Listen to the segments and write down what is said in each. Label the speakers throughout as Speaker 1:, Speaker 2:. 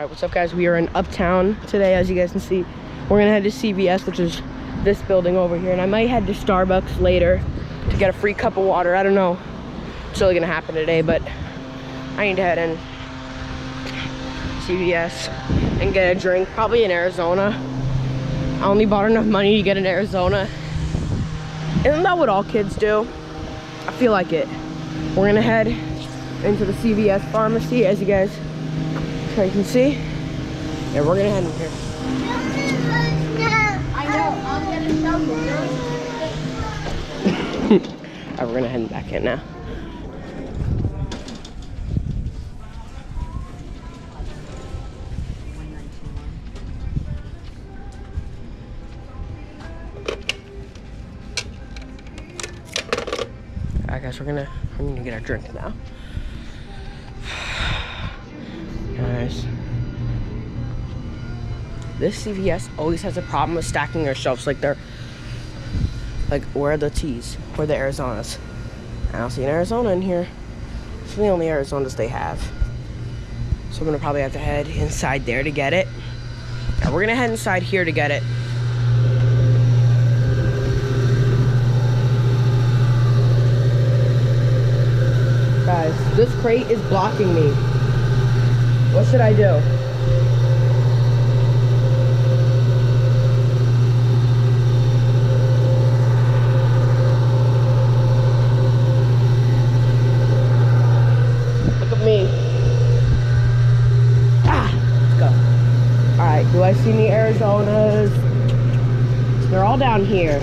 Speaker 1: Alright, what's up guys? We are in Uptown today, as you guys can see. We're gonna head to CVS, which is this building over here, and I might head to Starbucks later to get a free cup of water. I don't know what's really gonna happen today, but I need to head in CVS and get a drink, probably in Arizona. I only bought enough money to get in Arizona. Isn't that what all kids do? I feel like it. We're gonna head into the CVS pharmacy, as you guys can see. Yeah, we're gonna head in here. I know, I'm gonna show you. Alright, we're gonna head back in now. Alright guys, we're gonna get our drink now. Guys, this CVS always has a problem with stacking their shelves. Like where are the teas? Where are the Arizonas? I don't see an Arizona in here. It's the only Arizonas they have. So I'm gonna probably have to head inside there to get it. Now we're gonna head inside here to get it. Guys, this crate is blocking me. What should I do? Look at me. Ah, let's go. Alright, do I see any Arizonas? They're all down here.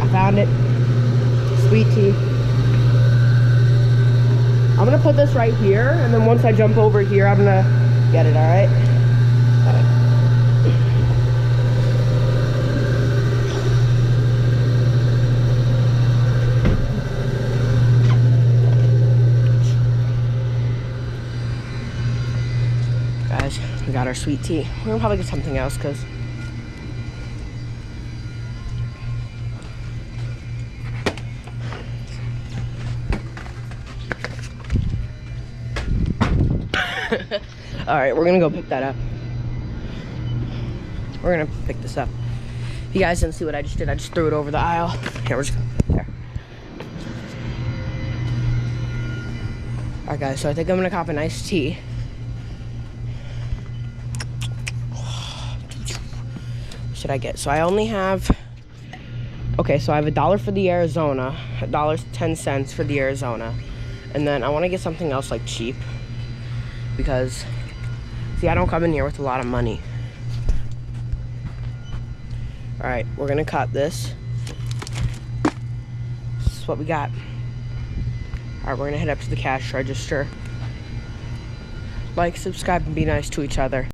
Speaker 1: I found it. Sweet tea. I'm gonna put this right here, and then once I jump over here, I'm gonna get it, alright? Guys, we got our sweet tea. We're gonna probably get something else, because all right, we're gonna go pick that up. We're gonna pick this up. You guys didn't see what I just did. I just threw it over the aisle. Yeah, we're just gonna put it there. All right, guys. So I think I'm gonna cop an iced tea. What should I get? So I only have. Okay, so I have $1 for the Arizona, $1.10 for the Arizona, and then I want to get something else like cheap. Because, see, I don't come in here with a lot of money. Alright, we're gonna cut this. This is what we got. Alright, we're gonna head up to the cash register. Like, subscribe, and be nice to each other.